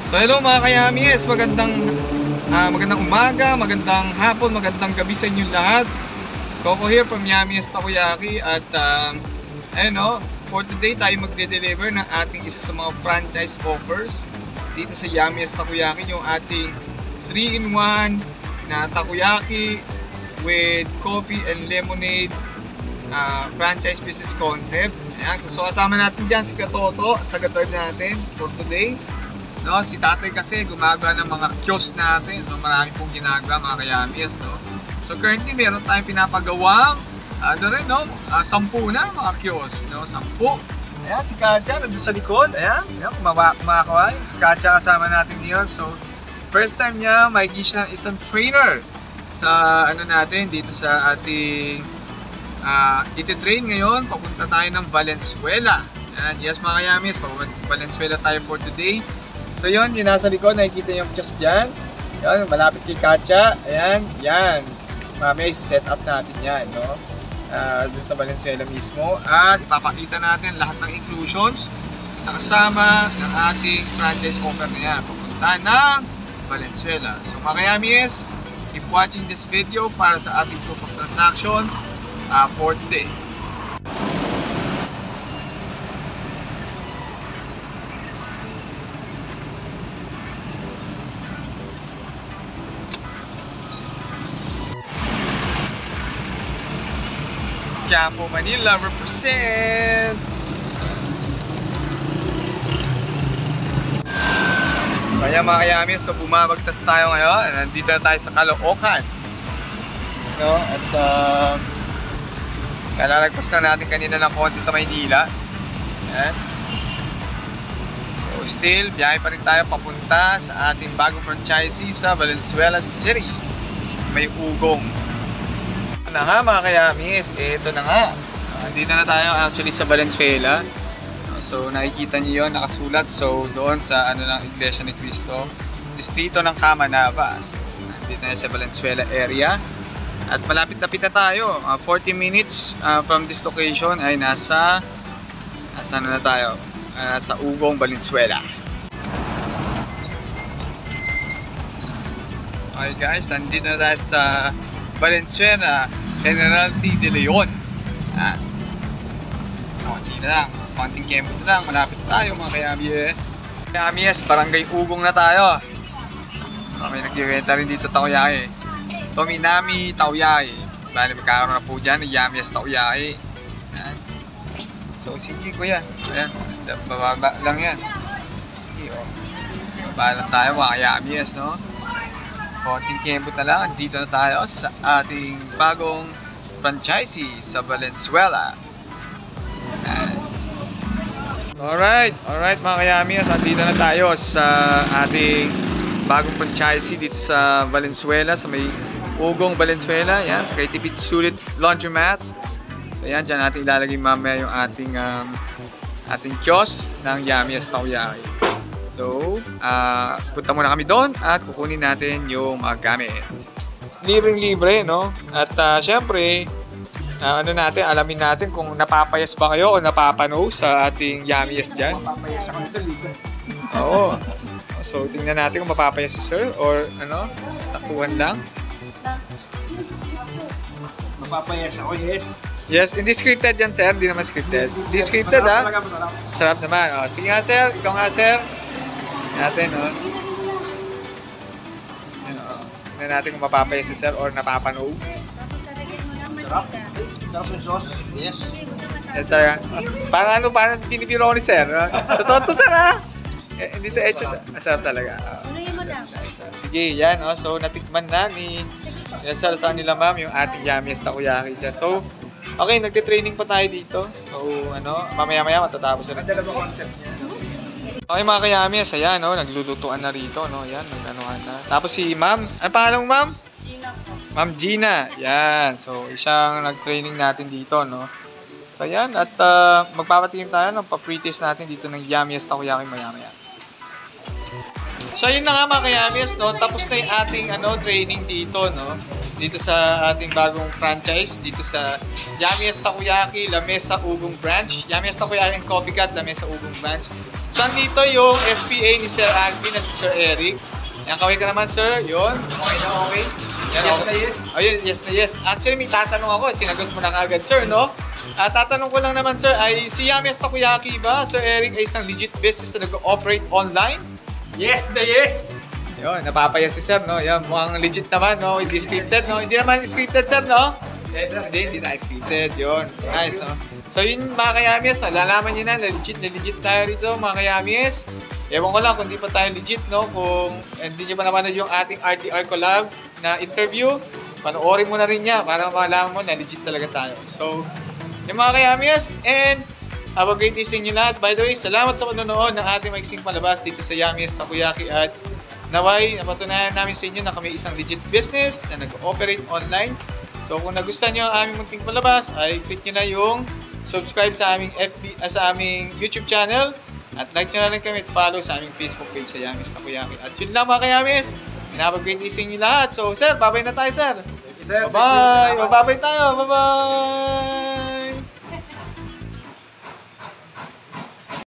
So hello mga kayamis, magandang umaga, magandang hapon, magandang gabi sa inyo lahat. Coco here from Yamiest Takoyaki at for today tayo magde-deliver ng ating isa sa mga franchise offers dito sa Yamiest Takoyaki, yung ating 3-in-1 na takoyaki with coffee and lemonade franchise business concept. Ayan, so kasama natin dyan si Katoto at taga-drive natin for today. No, si tatay kasi gumagawa ng mga kiosk natin. So marami pong ginagawa mga kayamis, no. So currently meron tayong pinapagawang 10 na mga kiosk, no, 10. Ayan, si Katja nandun sa likod. Ayan, kumakaway. Si Katja kasama natin ngayon. So first time niya maigi siya ng isang trainer sa natin dito sa ating iti-train ngayon. Papunta tayo ng Valenzuela. Ayan, yes mga kayamis, Valenzuela tayo for today. So yun, yung nasa likod, nakikita yung kiosk dyan. Yan, malapit kay Katja. Ayan, yan. Mamaya i-set up natin yan, no? Dun sa Valenzuela mismo. At ipapakita natin lahat ng inclusions na kasama ng ating franchise offer na yan. Pupunta ng Valenzuela. So mga kayamis, keep watching this video para sa ating proof of transaction for today. Quiapo, Manila, represent! So ayan mga kayamis, so bumabagtas tayo ngayon. Nandito na tayo sa Caloocan, no? At kalalagpas na natin kanina ng konti sa Maynila. Ayan. So still, biyahe pa rin tayo papunta sa ating bagong franchisee sa Valenzuela City. May ugong na nga mga kayamis, ito na nga. Dito na tayo actually sa Valenzuela. So nakikita niyo yun, nakasulat. So doon sa ng Iglesia ni Cristo, distrito ng Camanava. So dito na sa Valenzuela area. At malapit na tayo. 40 minutes from this location ay nasa na tayo? Sa Ugong, Valenzuela. Okay guys, nandito na tayo sa Valenzuela, General T. De Leon. Konti na lang, konting kempo na lang, malapit tayo mga kayamies. Kayamies, barangay Ugong na tayo. May nagkikwenta rin dito takoyaki. Tominami Takoyaki. Bali magkakaroon na po dyan ng Yamiest Takoyaki. So sige kuya, ayan, bababa lang yan. Okay, bababa lang tayo mga kayamies, no? Konting kembot na lang, dito na tayo sa ating bagong franchisee sa Valenzuela. Alright mga kayamis, dito na tayo sa ating bagong franchisee dito sa Valenzuela, sa may Ugong, Valenzuela. Yan, sa kay Tipid Sulit Laundromat. So yan, dyan natin ilalagay mamaya yung ating kiosk ng Yamiest Takoyaki. So, punta muna kami doon at kukunin natin yung mga gamit. Libreng-libre, no? At syempre, alamin natin kung napapayas ba kayo o napapano sa ating Yamiest dyan. Mapapayas ako nito, libre. Oo. So, tingnan natin kung mapapayas si sir or saktuhan lang. Mapapayas ako, yes. Yes, hindi scripted yan, sir. Hindi naman scripted. Hindi scripted, ha? Masarap. Sarap naman. O, sige nga, sir. Ikaw nga, sir. Natin, no? Tingnan natin kung mapapayas si sir or napapanog. Sarap. Sarap yung sauce. Yes. Yes, sir. Parang pinipiro ko ni sir. Totoo to, sir, ha? Hindi to etcho, sarap talaga. That's nice. Sige, yan. So, natikman na ni sir sa nila, ma'am, yung ating Yamiest Takoyaki dyan. So, okay, nagte-training pa tayo dito. So, mamaya-maya matatapos na rin. Dalawang concept niya. Okay mga kayamis, ayan, naglulutuan na rito, yan, nagkanuhan na. Tapos si ma'am, ano pangalan mo, ma'am? Gina po. Ma'am Gina, yan. So, isang nag-training natin dito, no. So, ayan, at magpapatingin tayo ng pa-pre-taste natin dito ng Yamiest Takoyaki maya-maya. So, yun na nga mga kayamis, no. Tapos na yung ating training dito, no. Dito sa ating bagong franchise, dito sa Yamiest Takoyaki, La Mesa Ugong Branch. Yamiest Takoyaki and Coffee Cat, La Mesa Ugong Branch. So, andito yung SPA ni Sir Alvin na si Sir Eric. Yan, kaway ka naman, sir. Yun. Okay na, okay. Yan, Yes okay. na yes. Ayun, yes na yes. Actually, may tatanong ako. Sinagot mo na kagad, sir, no? Tatanong ko lang naman, sir, ay si Yami's Takoyaki ba, Sir Eric, ay isang legit business na nag-operate online? Yes na yes. Yun, napapaya si sir, no? Yan, mukhang legit naman, no? Hindi scripted, no? Hindi naman scripted, sir, no? Yes sir. Hindi na scripted. Yun. Nice, no? So, yun, mga kayamis, nalalaman nyo na legit tayo rito, mga kayamis. Ewan ko lang kung di pa tayo legit, no? Kung hindi nyo pa napanood yung ating RTR collab na interview, panoorin mo na rin niya para malaman mo na legit talaga tayo. So, yung mga kayamis, and have a great day sa inyo lahat. By the way, salamat sa panonood ng ating maiksing palabas dito sa Yami's Takoyaki at naway, napatunayan namin sa inyo na kami isang legit business na nag-ooperate online. So kung nagustuhan nyo ang aming munting palabas, ay click nyo na yung subscribe sa aming sa aming YouTube channel at like nyo na rin kami at follow sa aming Facebook page sa Yami's Takoyaki. At yun lang mga kayamis, have a great day sa inyo lahat. So sir, babay na tayo sir. Thank you sir. Bye-bye! Babay tayo! Bye-bye!